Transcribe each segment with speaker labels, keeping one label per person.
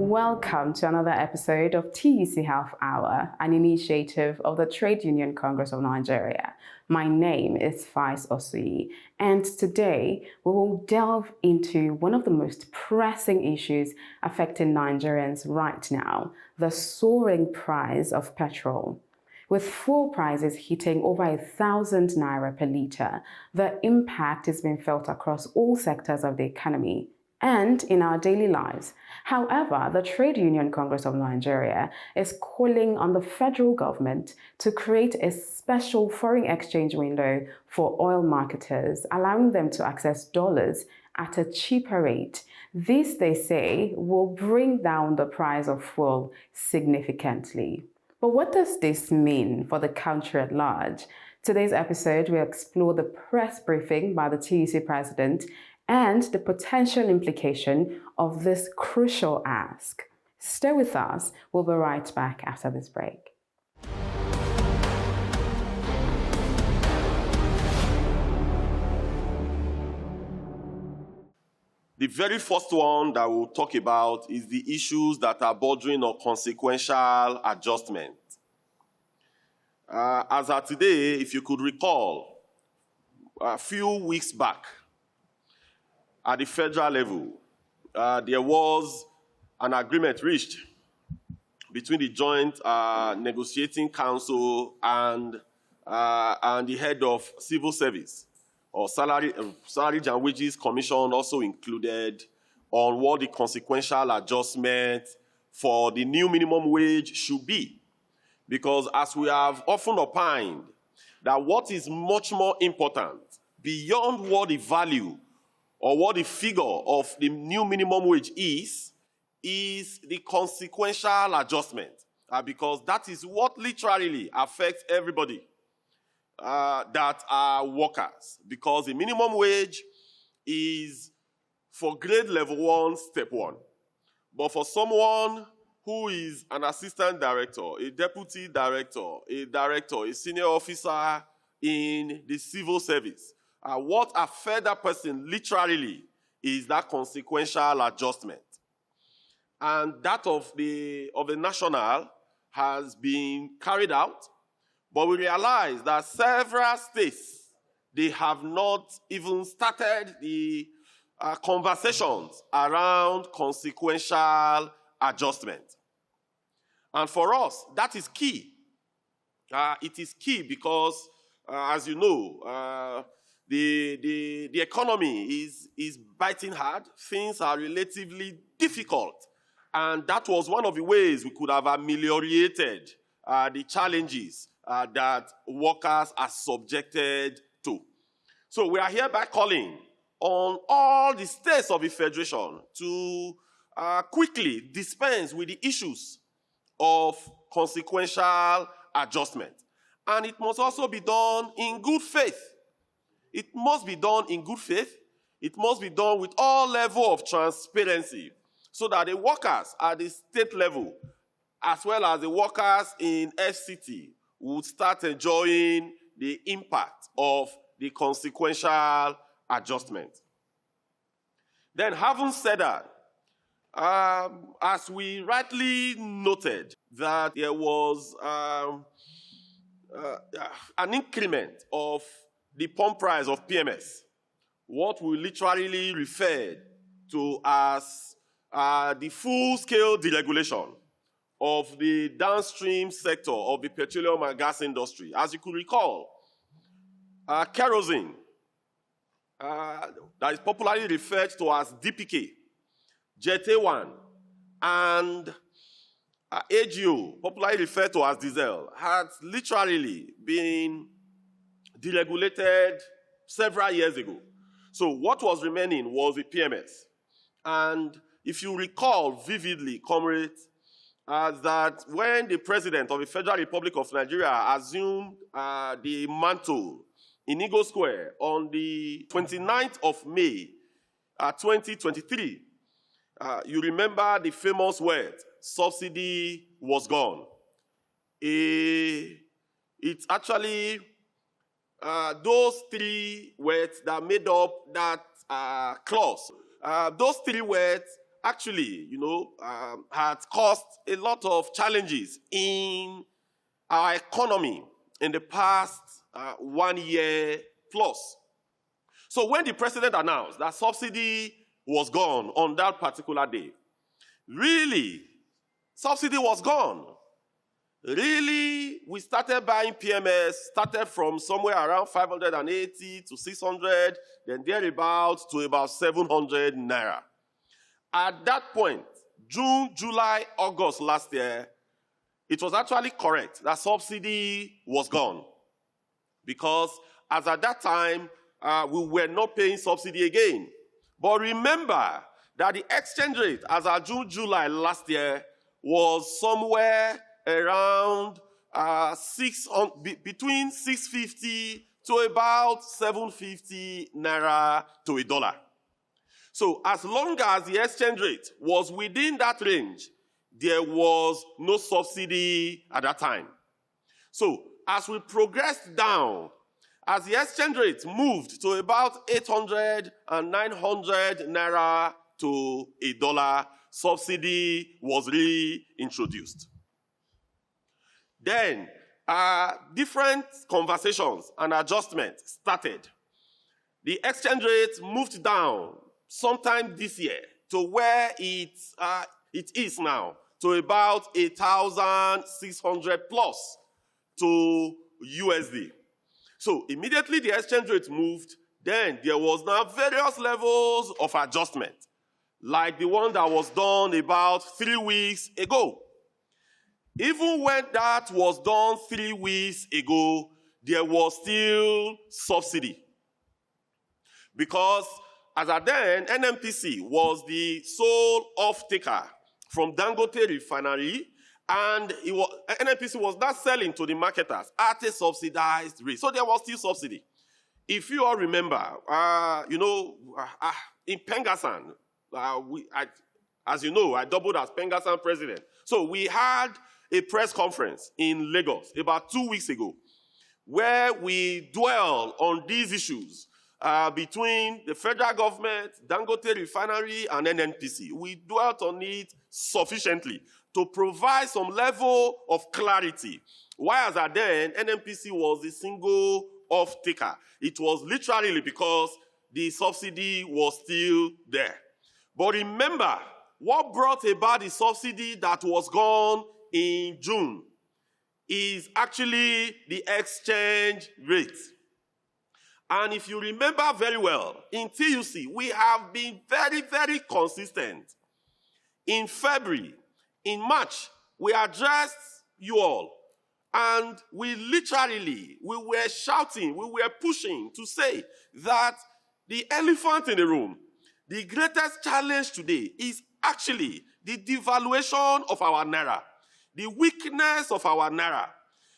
Speaker 1: Welcome to another episode of TUC Half Hour, an initiative of the Trade Union Congress of Nigeria. My name is Faiz Osui, and today we will delve into one of the most pressing issues affecting Nigerians right now, the soaring price of petrol. With fuel prices hitting over 1,000 naira per litre, the impact is being felt across all sectors of the economy and in our daily lives. However, the Trade Union Congress of Nigeria is calling on the federal government to create a special foreign exchange window for oil marketers, allowing them to access dollars at a cheaper rate. This, they say, will bring down the price of fuel significantly. But what does this mean for the country at large? Today's episode will explore the press briefing by the TUC President and the potential implication of this crucial ask. Stay with us. We'll be right back after this break.
Speaker 2: The very first one that we'll talk about is the issues that are bordering on consequential adjustment. As of today, if you could recall, a few weeks back, at the federal level, there was an agreement reached between the Joint Negotiating Council and the head of civil service, or Salaries and Wages Commission also included, on what the consequential adjustment for the new minimum wage should be. Because as we have often opined, that what is much more important, beyond what the value or what the figure of the new minimum wage is the consequential adjustment, because that is what literally affects everybody that are workers. Because the minimum wage is for grade level 1, step 1. But for someone who is an assistant director, a deputy director, a director, a senior officer in the civil service, what affects that person literally is that consequential adjustment. And that of the national has been carried out, but we realize that several states, they have not even started the conversations around consequential adjustment. And for us, that is key. It is key because, as you know, the economy is biting hard. Things are relatively difficult. And that was one of the ways we could have ameliorated the challenges that workers are subjected to. So we are hereby calling on all the states of the Federation to quickly dispense with the issues of consequential adjustment. And it must also be done in good faith. It must be done in good faith. It must be done with all level of transparency so that the workers at the state level, as well as the workers in FCT, would start enjoying the impact of the consequential adjustment. Then, having said that, as we rightly noted, that there was an increment of the pump price of PMS, what we literally referred to as the full-scale deregulation of the downstream sector of the petroleum and gas industry. As you could recall, kerosene, that is popularly referred to as DPK, Jet A1, and AGO, popularly referred to as diesel, had literally been deregulated several years ago. So what was remaining was the PMS. And if you recall vividly, comrades, that when the President of the Federal Republic of Nigeria assumed the mantle in Eagle Square on the 29th of May, 2023, you remember the famous word, subsidy was gone. It's actually those three words that made up that clause. Those three words actually, had caused a lot of challenges in our economy in the past 1 year plus. So when the president announced that subsidy was gone on that particular day, really, subsidy was gone. Really, we started buying PMS, started from somewhere around 580 to 600, then thereabouts to about 700 naira. At that point, June, July, August last year, it was actually correct that subsidy was gone. Because as at that time, we were not paying subsidy again. But remember that the exchange rate as at June, July last year was somewhere around between 650 to about 750 naira to a dollar. So as long as the exchange rate was within that range, there was no subsidy at that time. So as we progressed down, as the exchange rate moved to about 800 and 900 naira to a dollar, subsidy was reintroduced. Then, different conversations and adjustments started. The exchange rate moved down sometime this year to where it is now, to about 8,600 plus to USD. So immediately the exchange rate moved, then there was now various levels of adjustment, like the one that was done about 3 weeks ago. Even when that was done 3 weeks ago, there was still subsidy. Because as at then, NNPC was the sole off-taker from Dangote Refinery, and NNPC was not selling to the marketers at a subsidized rate. So there was still subsidy. If you all remember, in Pengasan, as you know, I doubled as Pengasan president. So we had a press conference in Lagos about 2 weeks ago, where we dwell on these issues between the federal government, Dangote Refinery, and NNPC. We dwelt on it sufficiently to provide some level of clarity. Whereas then, NNPC was the single off-taker. It was literally because the subsidy was still there. But remember, what brought about the subsidy that was gone in June is actually the exchange rate. And if you remember very well, in TUC, we have been very, very consistent. In February, in March, we addressed you all, and we were shouting, we were pushing to say that the elephant in the room, the greatest challenge today is actually the devaluation of our naira, the weakness of our naira.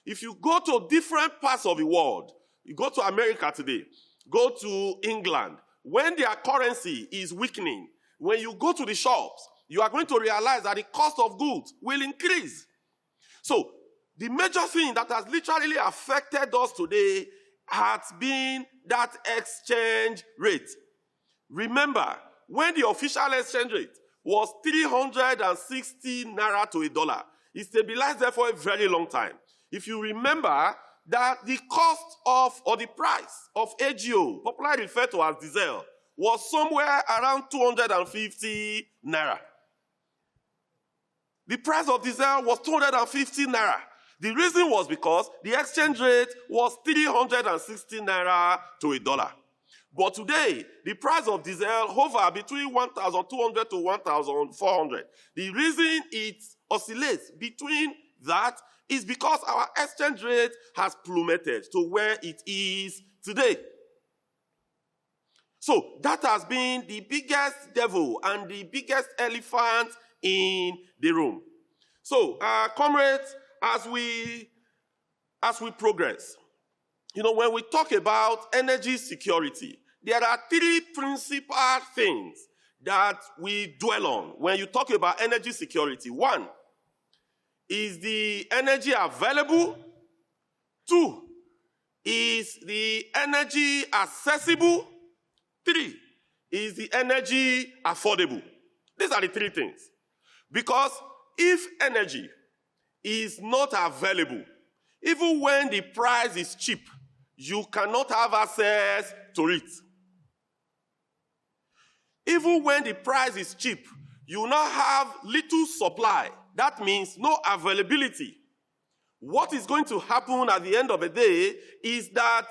Speaker 2: If you go to different parts of the world, you go to America today, go to England, when their currency is weakening, when you go to the shops, you are going to realize that the cost of goods will increase. So, the major thing that has literally affected us today has been that exchange rate. Remember, when the official exchange rate was 360 naira to a dollar, it stabilized there for a very long time. If you remember that the cost of, or the price of AGO, popularly referred to as diesel, was somewhere around 250 naira. The price of diesel was 250 naira. The reason was because the exchange rate was 360 naira to a dollar. But today, the price of diesel hover between 1,200 to 1,400. The reason it oscillates between that is because our exchange rate has plummeted to where it is today. So that has been the biggest devil and the biggest elephant in the room. So, comrades, as we progress, when we talk about energy security, there are 3 principal things that we dwell on when you talk about energy security. 1 is the energy available. 2 is the energy accessible. 3 is the energy affordable. These are the three things. Because if energy is not available, even when the price is cheap, you cannot have access to it. Even when the price is cheap, you now have little supply. That means no availability. What is going to happen at the end of the day is that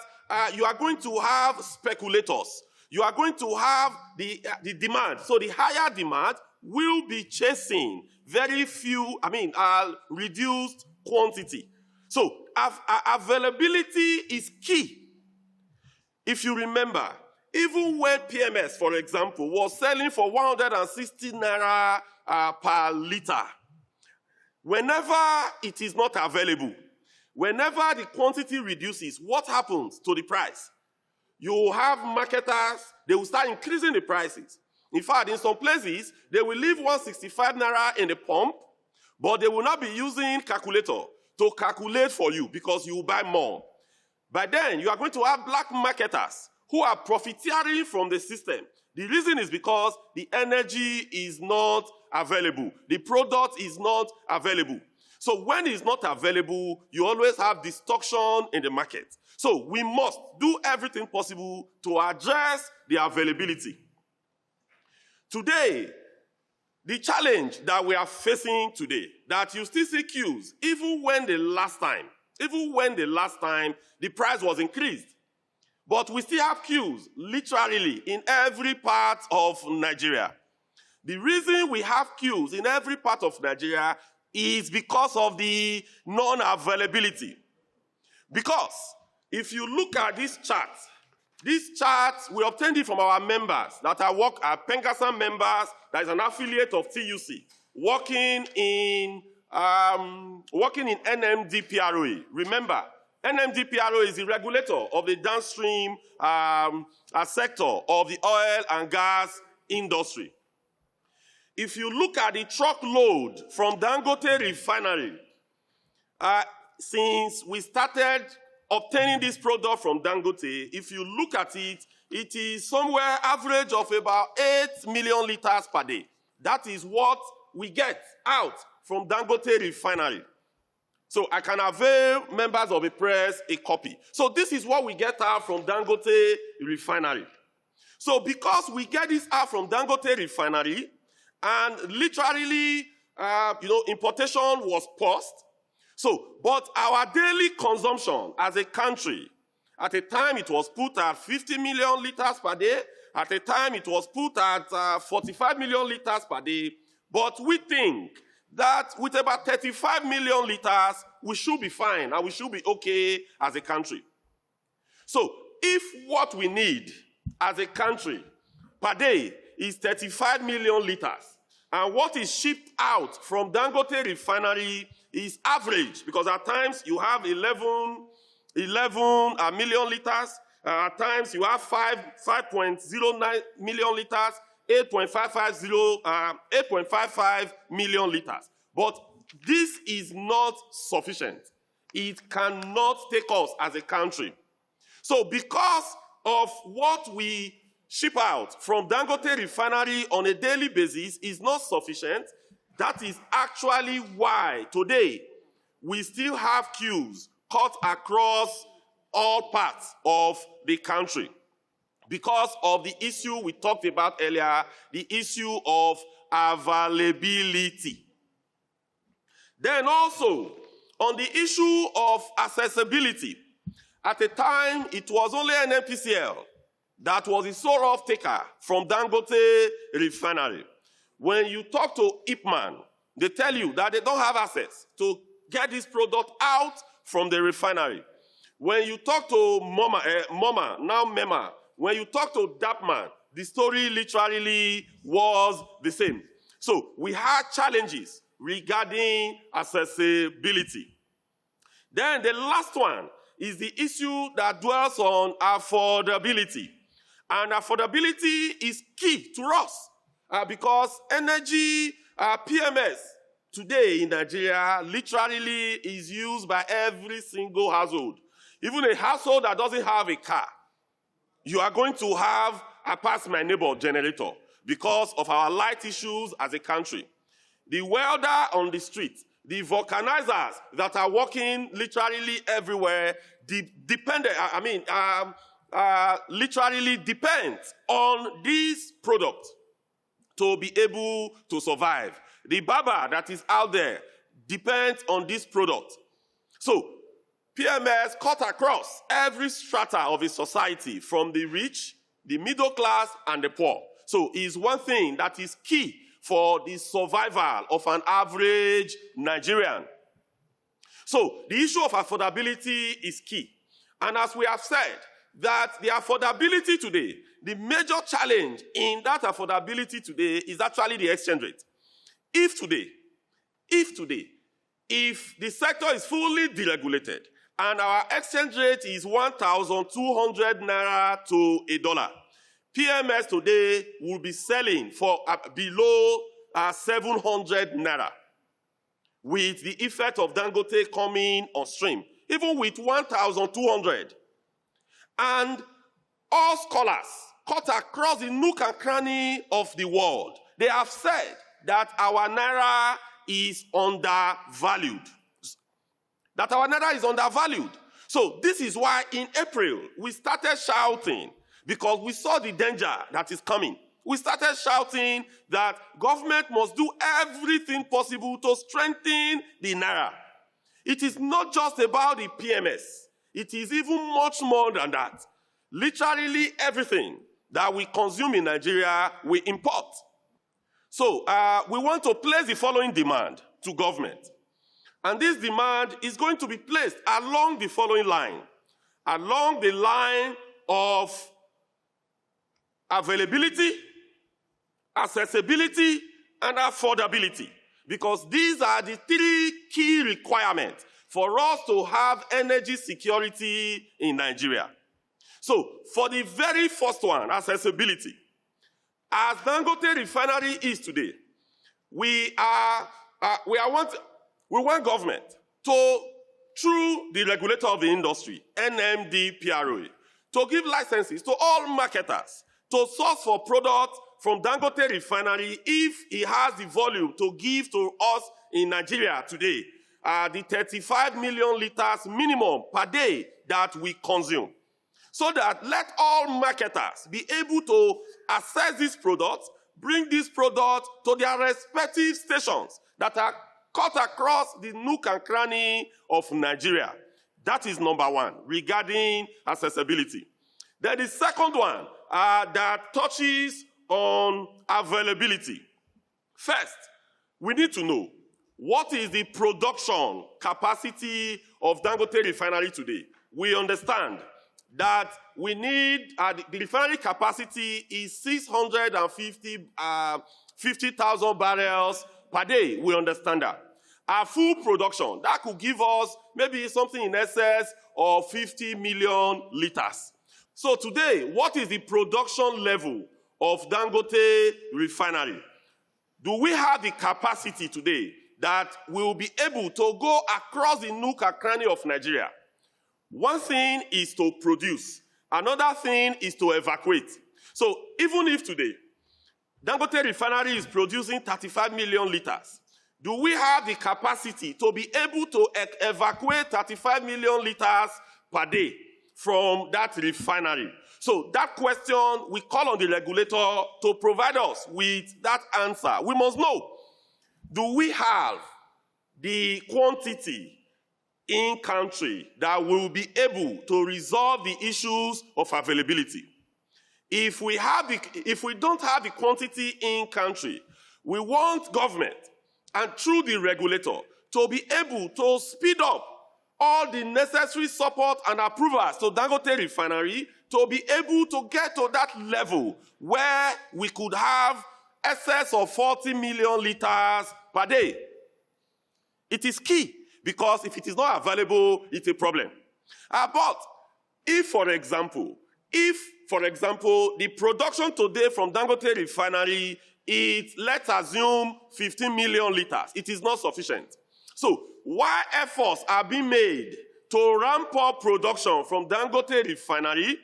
Speaker 2: you are going to have speculators. You are going to have the demand. So the higher demand will be chasing very few, reduced quantity. So availability is key. If you remember, even when PMS, for example, was selling for 160 naira per litre, whenever it is not available, whenever the quantity reduces, what happens to the price? You have marketers, they will start increasing the prices. In fact, in some places, they will leave 165 naira in the pump, but they will not be using calculator to calculate for you because you will buy more. By then, you are going to have black marketers who are profiteering from the system. The reason is because the energy is not available. The product is not available. So when it's not available, you always have distortion in the market. So we must do everything possible to address the availability. Today, the challenge that we are facing today, that you still see queues, even when the last time the price was increased. But we still have queues, literally, in every part of Nigeria. The reason we have queues in every part of Nigeria is because of the non-availability. Because if you look at this chart, we obtained it from our members that are Penkasan members, that is an affiliate of TUC, working in NMDPROA. Remember, NMDPROA is the regulator of the downstream sector of the oil and gas industry. If you look at the truckload from Dangote refinery, since we started obtaining this product from Dangote, if you look at it, it is somewhere average of about 8 million liters per day. That is what we get out from Dangote refinery. So I can avail members of the press a copy. So this is what we get out from Dangote refinery. So because we get this out from Dangote refinery, and literally, importation was paused. So, but our daily consumption as a country, at a time it was put at 50 million liters per day. At a time it was put at 45 million liters per day. But we think that with about 35 million liters, we should be fine and we should be okay as a country. So, if what we need as a country per day is 35 million liters, and what is shipped out from Dangote refinery is average, because at times you have 11 million liters, at times you have 5.09 million liters, 8.55 million liters. But this is not sufficient. It cannot take us as a country. So because of what we ship out from Dangote refinery on a daily basis is not sufficient, that is actually why today we still have queues cut across all parts of the country. Because of the issue we talked about earlier, the issue of availability. Then also, on the issue of accessibility, at the time, it was only an NPCL that was the sole off-taker from Dangote refinery. When you talk to Ipman, they tell you that they don't have access to get this product out from the refinery. When you talk to Mema, when you talk to Dapman, the story literally was the same. So we had challenges regarding accessibility. Then the last one is the issue that dwells on affordability. And affordability is key to us because energy PMS today in Nigeria literally is used by every single household. Even a household that doesn't have a car, you are going to have a pass my neighbor generator because of our light issues as a country. The welder on the street, the vulcanizers that are working literally everywhere, literally depend on this product to be able to survive. The barber that is out there depends on this product. So, PMS cut across every strata of a society, from the rich, the middle class, and the poor. So, it's one thing that is key for the survival of an average Nigerian. So, the issue of affordability is key. And as we have said, that the affordability today, the major challenge in that affordability today is actually the exchange rate. If the sector is fully deregulated and our exchange rate is 1,200 naira to $1, PMS today will be selling for below 700 naira, with the effect of Dangote coming on stream, even with 1,200. And all scholars cut across the nook and cranny of the world, they have said that our naira is undervalued. So this is why in April we started shouting, because we saw the danger that is coming. We started shouting that government must do everything possible to strengthen the naira. It is not just about the PMS. It is even much more than that. Literally everything that we consume in Nigeria, we import. So we want to place the following demand to government. And this demand is going to be placed along the following line. Along the line of availability, accessibility, and affordability. Because these are the three key requirements for us to have energy security in Nigeria. So, for the very first one, accessibility. As Dangote Refinery is today, we want government to, through the regulator of the industry, NMDPRA, to give licenses to all marketers to source for products from Dangote Refinery if he has the volume to give to us in Nigeria today, the 35 million liters minimum per day that we consume. So that let all marketers be able to access these products, bring these products to their respective stations that are cut across the nook and cranny of Nigeria. That is number one, regarding accessibility. Then the second one that touches on availability. First, we need to know what is the production capacity of Dangote Refinery today. We understand that we need, the refinery capacity is 650,000 barrels per day. We understand that. Our full production, that could give us maybe something in excess of 50 million liters. So today, what is the production level of Dangote Refinery? Do we have the capacity today that will be able to go across the nook and cranny of Nigeria? One thing is to produce. Another thing is to evacuate. So even if today, Dangote Refinery is producing 35 million liters, do we have the capacity to be able to evacuate 35 million liters per day from that refinery? So that question, we call on the regulator to provide us with that answer. We must know, do we have the quantity in country that will be able to resolve the issues of availability? If we don't have the quantity in country, we want government and through the regulator to be able to speed up all the necessary support and approvals to Dangote Refinery to be able to get to that level where we could have excess of 40 million liters per day. It is key, because if it is not available, it's a problem. But if, for example, the production today from Dangote Refinery is, let's assume, 15 million liters, it is not sufficient. So, while efforts are being made to ramp up production from Dangote Refinery,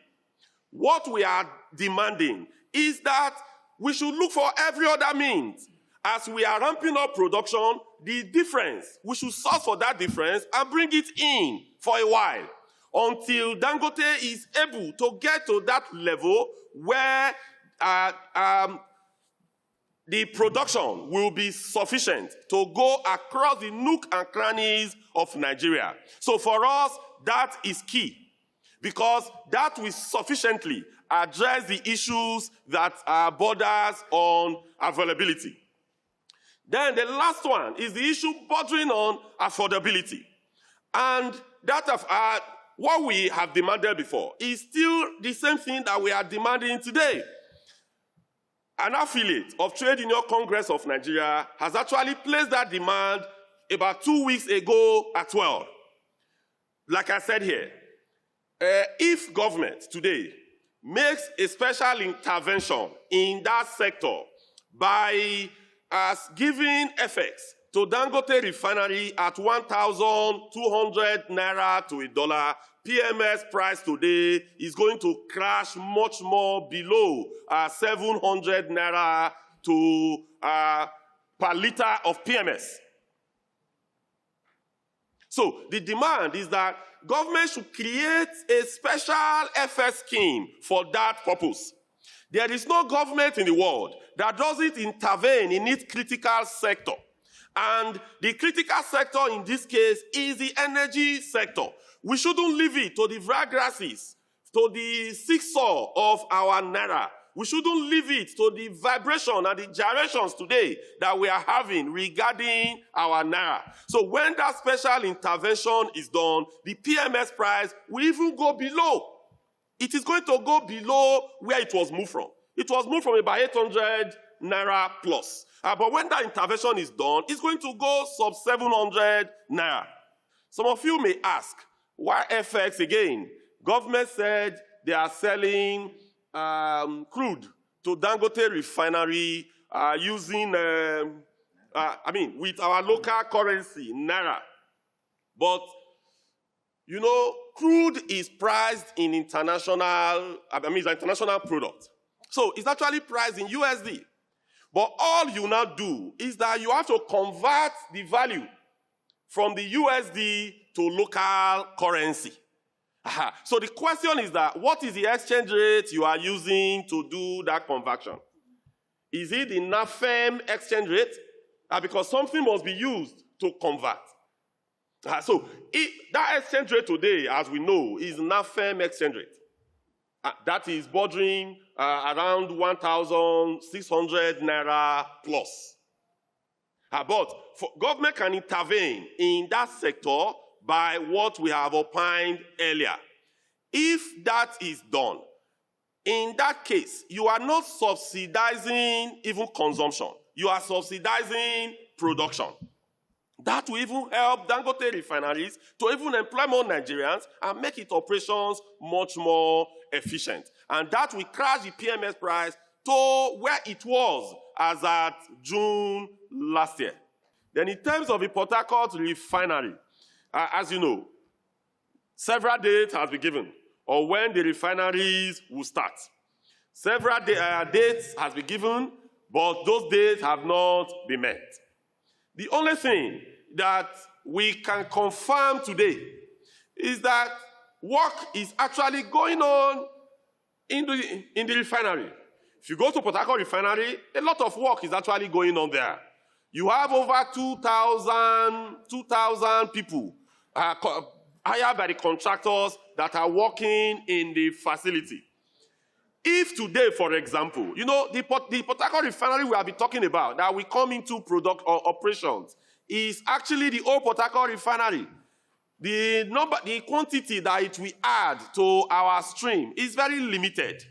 Speaker 2: what we are demanding is that we should look for every other means. As we are ramping up production, the difference, we should source for that difference and bring it in for a while until Dangote is able to get to that level where the production will be sufficient to go across the nook and crannies of Nigeria. So for us, that is key, because that will sufficiently address the issues that are borders on availability. Then the last one is the issue bordering on affordability. And that what we have demanded before is still the same thing that we are demanding today. An affiliate of Trade Union Congress of Nigeria has actually placed that demand about 2 weeks ago as well. Like I said here, if government today makes a special intervention in that sector by giving effects to Dangote refinery at 1,200 naira to $1, PMS price today is going to crash much more below 700 naira to per liter of PMS. So the demand is that government should create a special FS scheme for that purpose. There is no government in the world that doesn't intervene in its critical sector. And the critical sector in this case is the energy sector. We shouldn't leave it to the vagrancies, to the seesaw of our naira. We shouldn't leave it to the vibration and the gyrations today that we are having regarding our naira. So when that special intervention is done, the PMS price will even go below. It is going to go below where it was moved from. It was moved from about 800 naira plus. But when that intervention is done, it's going to go sub 700 naira. Some of you may ask, why FX again? Government said they are selling crude to Dangote refinery using, with our local currency, naira. But, you know, crude is priced in international, it's an international product. So it's actually priced in USD. But all you now do is that you have to convert the value from the USD to local currency. So the question is that, what is the exchange rate you are using to do that conversion? Is it the NAFEM exchange rate? Because something must be used to convert. So that exchange rate today, as we know, is NAFEM exchange rate. That is bordering around 1,600 naira plus. But government can intervene in that sector by what we have opined earlier. If that is done, in that case, you are not subsidizing even consumption. You are subsidizing production. That will even help Dangote refineries to even employ more Nigerians and make its operations much more efficient. And that will crash the PMS price to where it was as at June last year. Then in terms of the Port Harcourt refinery, as you know, several dates have been given on when the refineries will start. Several dates have been given, but those dates have not been met. The only thing that we can confirm today is that work is actually going on in the refinery. If you go to Port Harcourt refinery, a lot of work is actually going on there. You have over 2,000 people hired by the contractors that are working in the facility. If today, for example, you know, the Port Harcourt refinery we have been talking about that we come into product or operations is actually the old Port Harcourt refinery. The quantity that it will add to our stream is very limited.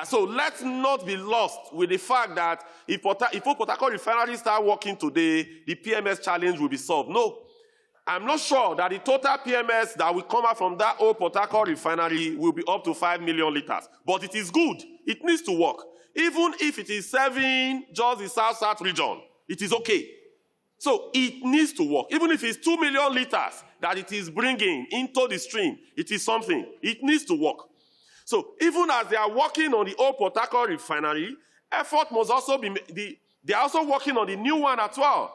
Speaker 2: So let's not be lost with the fact that if Port Harcourt refinery start working today, the PMS challenge will be solved. No. I'm not sure that the total PMS that will come out from that old Port Harcourt refinery will be up to 5 million liters. But it is good. It needs to work. Even if it is serving just the South-South region, it is okay. So it needs to work. Even if it's 2 million liters that it is bringing into the stream, it is something. It needs to work. So even as they are working on the old Port Harcourt refinery, effort must also be made. They are also working on the new one as well.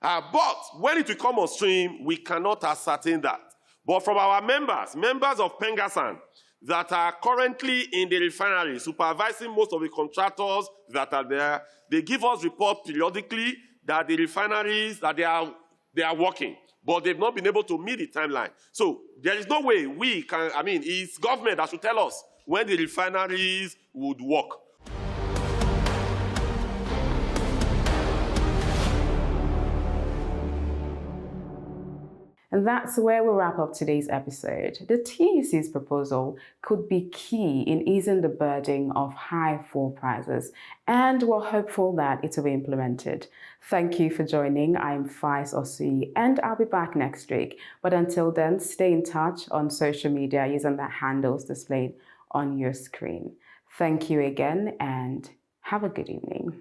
Speaker 2: But when it will come on stream, we cannot ascertain that. But from our members of Pengasan, that are currently in the refinery, supervising most of the contractors that are there, they give us report periodically that the refineries, that they are working, but they've not been able to meet the timeline. So there is no way we can, it's government that should tell us when the refineries would work.
Speaker 1: And that's where we wrap up today's episode. The TUC's proposal could be key in easing the burden of high fuel prices, and we're hopeful that it will be implemented. Thank you for joining. I'm Faiz Osui, and I'll be back next week. But until then, stay in touch on social media using the handles displayed on your screen. Thank you again, and have a good evening.